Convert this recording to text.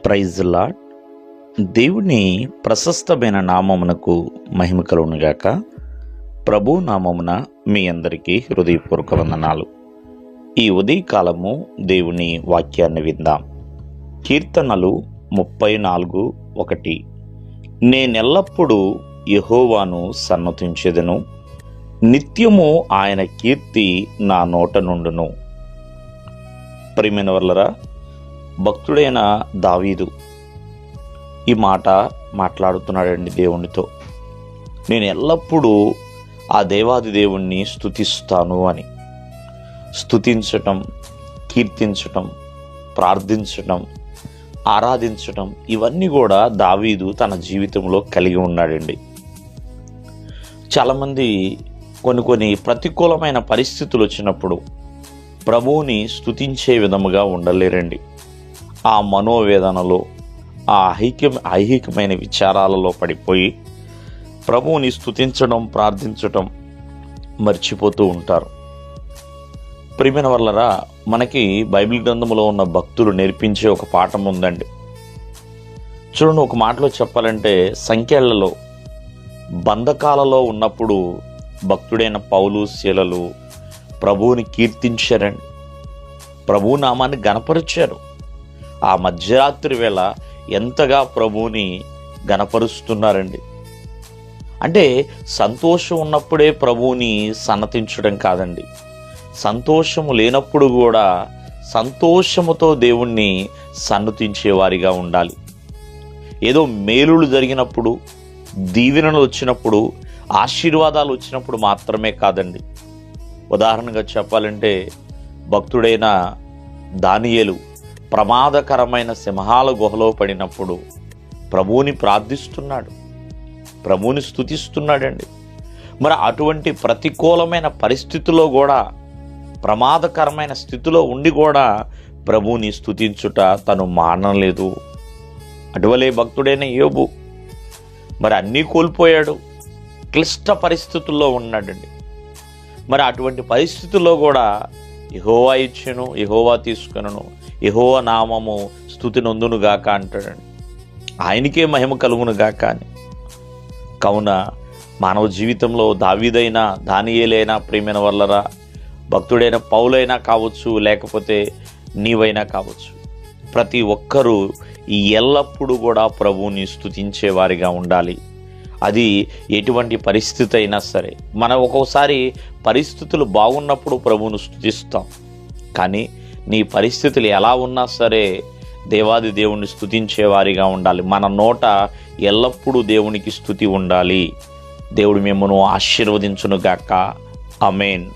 Praise lord. దేవుని ప్రశస్తమైన నామమునకు మహిమ కలుగునుగాక. ప్రభు నామమున మీ అందరికీ హృదయపూర్వక వందనాలు. ఈ ఉదయకాలము దేవుని వాక్యాన్ని విందాం. కీర్తనలు 34:1. నేనెల్లప్పుడూ యెహోవాను సన్నతించెదను, నిత్యము ఆయన కీర్తి నా నోట నుండును. ప్రియమైన వాళ్ళరా, భక్తుడైన దావీదు ఈ మాట మాట్లాడుతున్నాడండి దేవునితో. నేను ఎల్లప్పుడూ ఆ దేవాది దేవుణ్ణి స్తుతిస్తాను అని. స్తుతించటం, కీర్తించటం, ప్రార్థించటం, ఆరాధించటం ఇవన్నీ కూడా దావీదు తన జీవితంలో కలిగి ఉన్నాడండి. చాలామంది కొన్ని ప్రతికూలమైన పరిస్థితులు వచ్చినప్పుడు ప్రభువుని స్తుతించే విధముగా ఉండలేరండి. ఆ మనోవేదనలో, ఆ ఐహికమైన విచారాలలో పడిపోయి ప్రభువుని స్తుతించడం, ప్రార్థించటం మర్చిపోతూ ఉంటారు. ప్రియమైన వాళ్ళరా, మనకి బైబిల్ గ్రంథంలో ఉన్న భక్తులు నేర్పించే ఒక పాఠం ఉందండి. చూడండి, ఒక మాటలో చెప్పాలంటే సంఖ్యలలో బంధకాలలో ఉన్నప్పుడు భక్తుడైన పౌలు, శీలలు ప్రభువుని కీర్తించారండి. ప్రభు నామాన్ని గణపరిచారు. ఆ మధ్యరాత్రి వేళ ఎంతగా ప్రభువుని గణపరుస్తున్నారండి. అంటే సంతోషం ఉన్నప్పుడే ప్రభువుని సన్నతించడం కాదండి, సంతోషము లేనప్పుడు కూడా సంతోషముతో దేవుణ్ణి సన్నతించేవారిగా ఉండాలి. ఏదో మేలులు జరిగినప్పుడు, దీవెనలు వచ్చినప్పుడు, ఆశీర్వాదాలు వచ్చినప్పుడు మాత్రమే కాదండి. ఉదాహరణగా చెప్పాలంటే భక్తుడైన దానియేలు ప్రమాదకరమైన సింహాల గుహలో పడినప్పుడు ప్రభువుని ప్రార్థిస్తున్నాడు, ప్రభువుని స్తుతిస్తున్నాడండి. మరి అటువంటి ప్రతికూలమైన పరిస్థితుల్లో కూడా, ప్రమాదకరమైన స్థితిలో ఉండి కూడా ప్రభువుని స్తుతించుట తను మానలేదు. అటువలే భక్తుడైన యోబు మరి అన్నీ కోల్పోయాడు, క్లిష్ట పరిస్థితుల్లో ఉన్నాడండి. మరి అటువంటి పరిస్థితుల్లో కూడా యెహోవా ఇచ్చెను, యెహోవా తీసుకొనును, యెహోవా నామము స్తుతి నొందును గాక అంటాడండి. ఆయనకే మహిమ కలుగును గాక అని. కావున మానవ జీవితంలో దావీదైనా, దానియేలైనా, ప్రియమైన వాళ్ళరా, భక్తుడైన పౌలైనా కావచ్చు, లేకపోతే నీవైనా కావచ్చు, ప్రతి ఒక్కరూ ఎల్లప్పుడూ కూడా ప్రభువుని స్తుతించే వారిగా ఉండాలి. అది ఎటువంటి పరిస్థితి అయినా సరే. మనం ఒక్కోసారి పరిస్థితులు బాగున్నప్పుడు ప్రభువును స్తుతిస్తాం, కానీ నీ పరిస్థితులు ఎలా ఉన్నా సరే దేవాది దేవుణ్ణి స్తుతించే వారిగా ఉండాలి. మన నోట ఎల్లప్పుడూ దేవునికి స్తుతి ఉండాలి. దేవుడు మిమ్మల్ని ఆశీర్వదించును గాక. ఆమేన్.